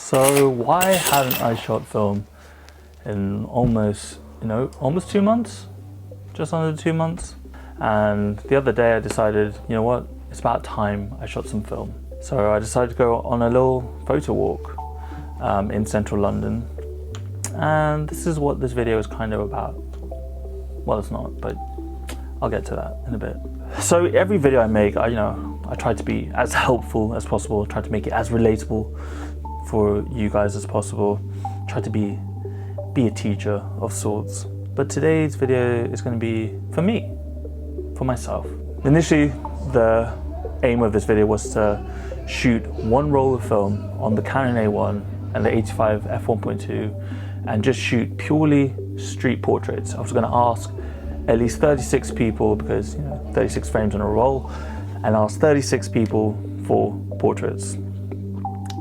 So why hadn't I shot film in almost 2 months? Just under 2 months. And the other day I decided, you know what, it's about time I shot some film. So I decided to go on a little photo walk in central London. And this is what this video is kind of about. Well, it's not, but I'll get to that in a bit. So every video I make, I try to be as helpful as possible, try to make it as relatable for you guys as possible, try to be a teacher of sorts. But today's video is going to be for me, for myself. Initially, the aim of this video was to shoot one roll of film on the Canon A1 and the 85 f1.2 and just shoot purely street portraits. I was going to ask at least 36 people, because 36 frames on a roll, and ask 36 people for portraits.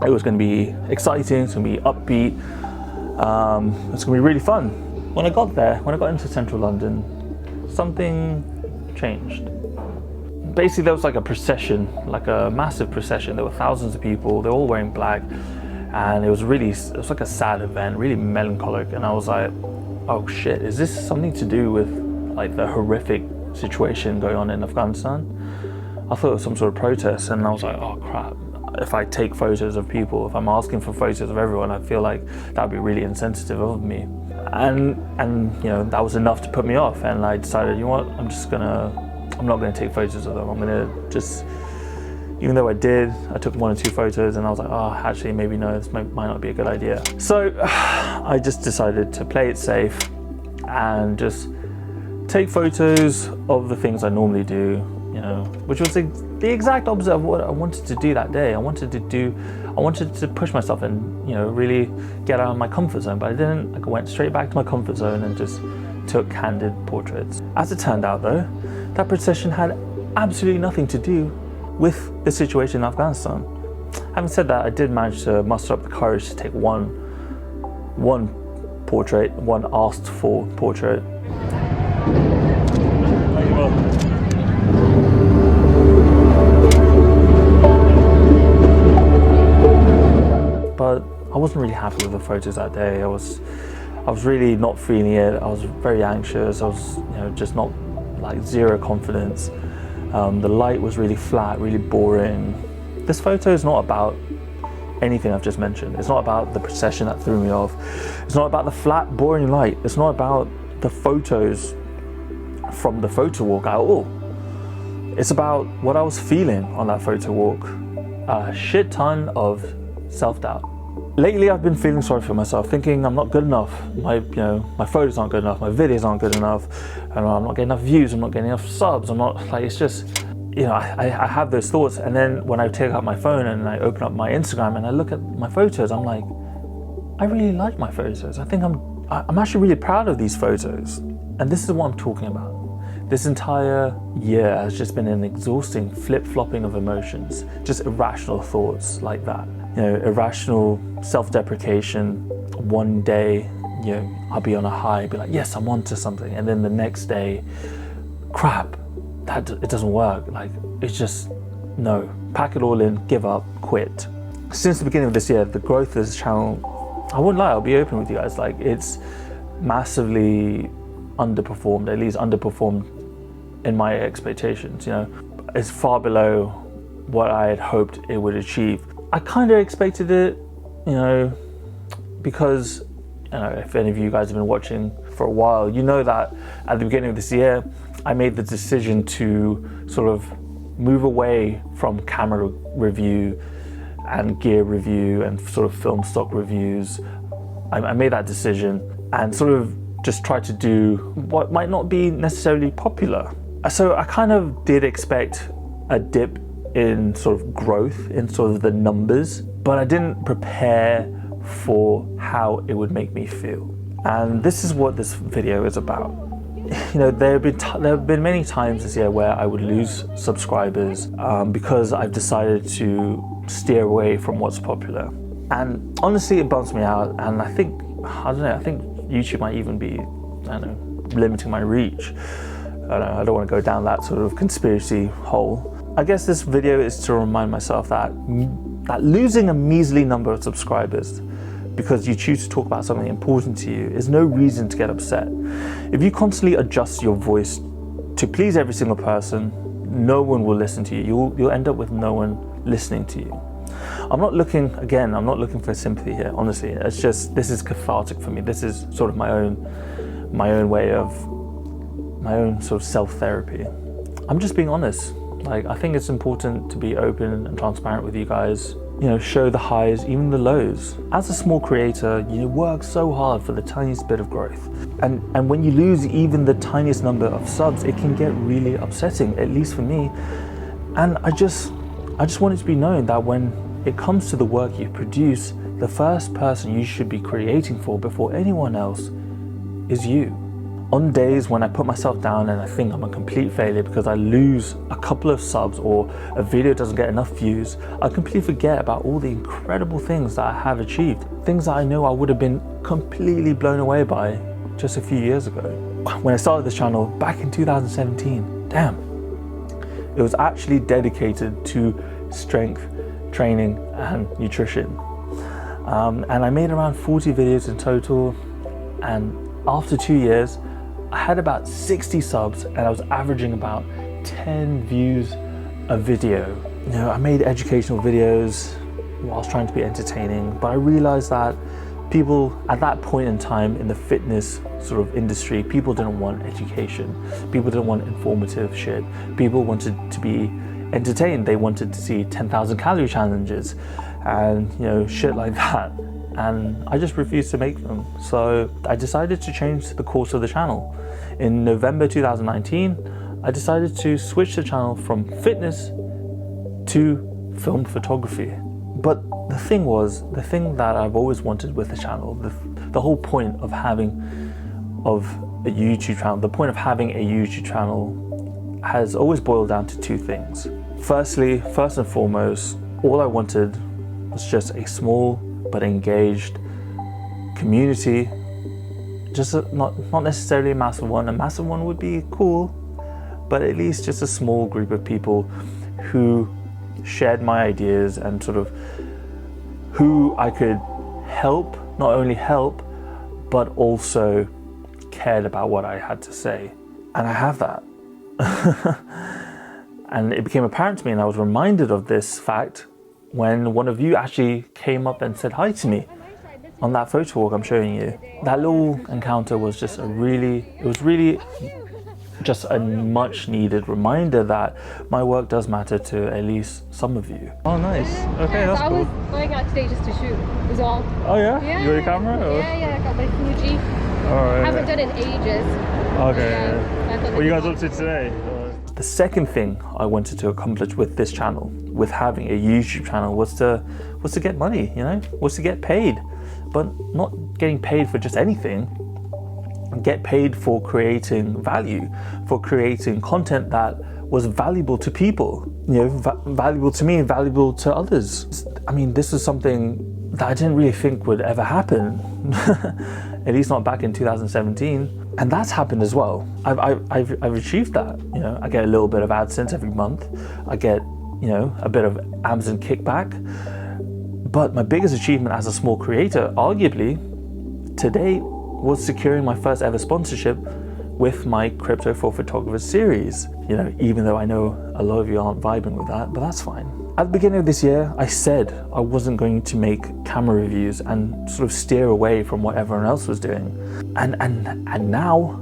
It was going to be exciting, it's going to be upbeat, it's going to be really fun. When I got into central London, something changed. Basically there was like a procession, like a massive procession. There were thousands of people, they were all wearing black, and it was like a sad event, really melancholic. And I was like, oh shit, is this something to do with like the horrific situation going on in Afghanistan? I thought it was some sort of protest, and I was like, oh crap, if I take photos of people, if I'm asking for photos of everyone, I feel like that would be really insensitive of me. And that was enough to put me off, and I decided, you know what, I'm not gonna take photos of them. I'm gonna just, even though I took 1 or 2 photos, and I was like, oh, actually maybe no, this might not be a good idea. So I just decided to play it safe and just take photos of the things I normally do, which was the exact opposite of what I wanted to do that day. I wanted to push myself and, really get out of my comfort zone, but I didn't. I went straight back to my comfort zone and just took candid portraits. As it turned out though, that procession had absolutely nothing to do with the situation in Afghanistan. Having said that, I did manage to muster up the courage to take one portrait, one asked for portrait. But I wasn't really happy with the photos that day. I was really not feeling it. I was very anxious. I was just not, like, zero confidence. The light was really flat, really boring. This photo is not about anything I've just mentioned. It's not about the procession that threw me off. It's not about the flat, boring light. It's not about the photos from the photo walk at all. It's about what I was feeling on that photo walk. A shit ton of self-doubt. Lately I've been feeling sorry for myself, thinking I'm not good enough. My photos aren't good enough, my videos aren't good enough, and I'm not getting enough views, I'm not getting enough subs, I'm not, like, it's just, I have those thoughts. And then when I take out my phone and I open up my Instagram and I look at my photos, I'm like, I really like my photos. I think I'm actually really proud of these photos. And this is what I'm talking about. This entire year has just been an exhausting flip-flopping of emotions, just irrational thoughts like that. Irrational self-deprecation. One day, I'll be on a high, be like, yes, I'm onto something. And then the next day, crap, it doesn't work. Like, it's just, no, pack it all in, give up, quit. Since the beginning of this year, the growth of this channel, I wouldn't lie, I'll be open with you guys, like, it's massively underperformed, at least underperformed in my expectations. It's far below what I had hoped it would achieve. I kind of expected it, because if any of you guys have been watching for a while, you know that at the beginning of this year I made the decision to sort of move away from camera review and gear review and sort of film stock reviews. I made that decision and sort of just try to do what might not be necessarily popular. So I kind of did expect a dip in sort of growth in sort of the numbers, but I didn't prepare for how it would make me feel. And this is what this video is about. There have been many times this year where I would lose subscribers because I've decided to steer away from what's popular. And honestly, it bums me out. And I think YouTube might even be, limiting my reach. I don't want to go down that sort of conspiracy hole. I guess this video is to remind myself that that losing a measly number of subscribers because you choose to talk about something important to you is no reason to get upset. If you constantly adjust your voice to please every single person, no one will listen to you. You'll end up with no one listening to you. I'm not looking for sympathy here, honestly. It's just, this is cathartic for me. This is sort of my own way of, my own sort of self-therapy. I'm just being honest. Like, I think it's important to be open and transparent with you guys. You know, show the highs, even the lows. As a small creator, you work so hard for the tiniest bit of growth. And when you lose even the tiniest number of subs, it can get really upsetting, at least for me. And I just want it to be known that when it comes to the work you produce, the first person you should be creating for before anyone else is you. On days when I put myself down and I think I'm a complete failure because I lose a couple of subs or a video doesn't get enough views, I completely forget about all the incredible things that I have achieved. Things that I know I would have been completely blown away by just a few years ago. When I started this channel back in 2017, damn, it was actually dedicated to strength training and nutrition. And I made around 40 videos in total, and after 2 years, I had about 60 subs and I was averaging about 10 views a video. You know, I made educational videos whilst trying to be entertaining, but I realized that people at that point in time in the fitness sort of industry, people didn't want education. People didn't want informative shit. People wanted to be entertained. They wanted to see 10,000 calorie challenges and, you know, shit like that. And I just refused to make them. So I decided to change the course of the channel. In November 2019, I decided to switch the channel from fitness to film photography. But the thing that I've always wanted with the channel, the whole point of having a YouTube channel, the point of having a YouTube channel has always boiled down to two things. First and foremost, all I wanted was just a small but engaged community. Just not necessarily a massive one. A massive one would be cool, but at least just a small group of people who shared my ideas and sort of who I could help, not only help, but also cared about what I had to say. And I have that. And it became apparent to me, and I was reminded of this fact when one of you actually came up and said hi to me on that photo walk I'm showing you. That little encounter was just really just a much needed reminder that my work does matter to at least some of you. Oh, nice. Okay, that's cool. I was going out today just to shoot, is all. Oh yeah? You got your camera? Or? Yeah, I got my Fuji. Alright. I haven't done it in ages. Okay. What are you guys up to today? The second thing I wanted to accomplish with this channel, with having a YouTube channel, was to get money, you know? Was to get paid. But not getting paid for just anything. Get paid for creating value, for creating content that was valuable to people, you know, valuable to me and valuable to others. I mean, this is something that I didn't really think would ever happen, at least not back in 2017. And that's happened as well. I've achieved that. You know, I get a little bit of AdSense every month. I get, you know, a bit of Amazon kickback. But my biggest achievement as a small creator, arguably, today was securing my first ever sponsorship with my Crypto for Photographers series. You know, even though I know a lot of you aren't vibing with that, but that's fine. At the beginning of this year, I said I wasn't going to make camera reviews and sort of steer away from what everyone else was doing. And now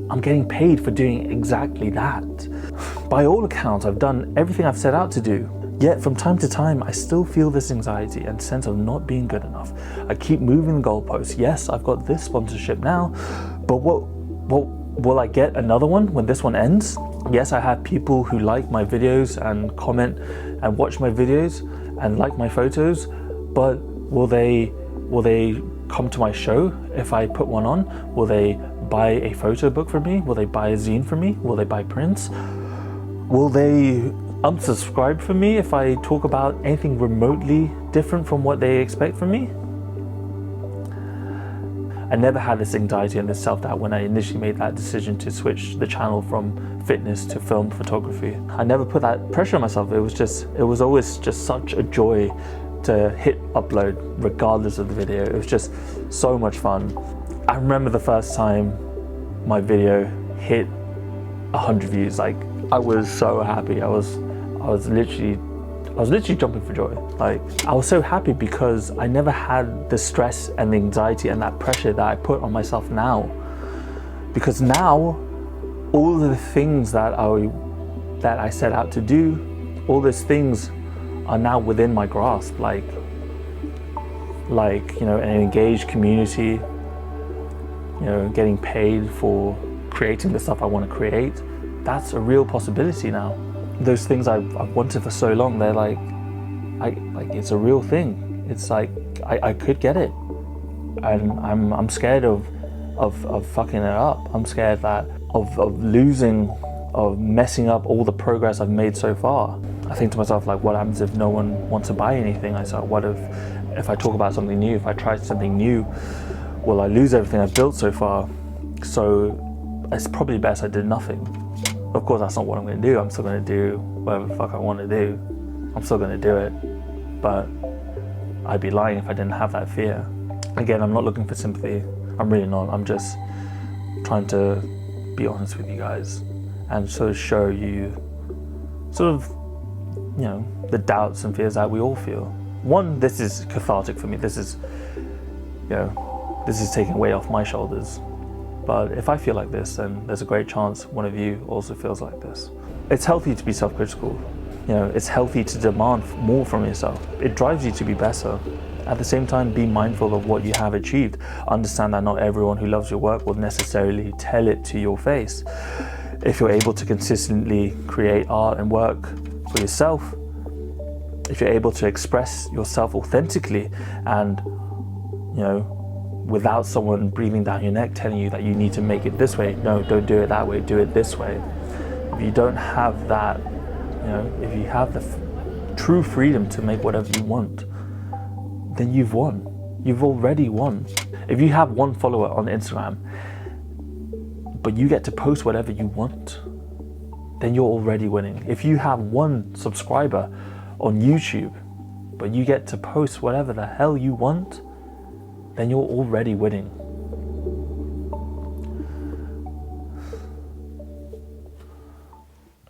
I'm getting paid for doing exactly that. By all accounts, I've done everything I've set out to do. Yet from time to time, I still feel this anxiety and sense of not being good enough. I keep moving the goalposts. Yes, I've got this sponsorship now, but will I get another one when this one ends? Yes, I have people who like my videos and comment and watch my videos and like my photos, but will they come to my show if I put one on? Will they buy a photo book from me? Will they buy a zine from me? Will they buy prints? Will they unsubscribe from me if I talk about anything remotely different from what they expect from me? I never had this anxiety and this self-doubt when I initially made that decision to switch the channel from fitness to film photography. I never put that pressure on myself. It was always just such a joy to hit upload regardless of the video. It was just so much fun. I remember the first time my video hit 100 views. Like, I was so happy. I was literally jumping for joy. Like, I was so happy because I never had the stress and the anxiety and that pressure that I put on myself now. Because now, all of the things that I set out to do, all those things are now within my grasp. Like, you know, an engaged community, you know, getting paid for creating the stuff I want to create. That's a real possibility now. Those things I've wanted for so long, they're like it's a real thing. It's like I could get it, and I'm scared of fucking it up. I'm scared that of losing, of messing up all the progress I've made so far. I think to myself, like, what happens if no one wants to buy anything? I say, what if I talk about something new, if I try something new, will I lose everything I've built so far? So it's probably best I did nothing. Of course, that's not what I'm going to do. I'm still going to do whatever the fuck I want to do. I'm still going to do it. But I'd be lying if I didn't have that fear. Again, I'm not looking for sympathy. I'm really not. I'm just trying to be honest with you guys and sort of show you sort of, you know, the doubts and fears that we all feel. One, this is cathartic for me. This is, you know, this is taking weight off my shoulders. But if I feel like this, then there's a great chance one of you also feels like this. It's healthy to be self-critical. You know, it's healthy to demand more from yourself. It drives you to be better. At the same time, be mindful of what you have achieved. Understand that not everyone who loves your work will necessarily tell it to your face. If you're able to consistently create art and work for yourself, if you're able to express yourself authentically and, you know, without someone breathing down your neck telling you that you need to make it this way, no, don't do it that way, do it this way. If you don't have that, you know, if you have the true freedom to make whatever you want, then you've won. You've already won. If you have one follower on Instagram, but you get to post whatever you want, then you're already winning. If you have one subscriber on YouTube, but you get to post whatever the hell you want, then you're already winning.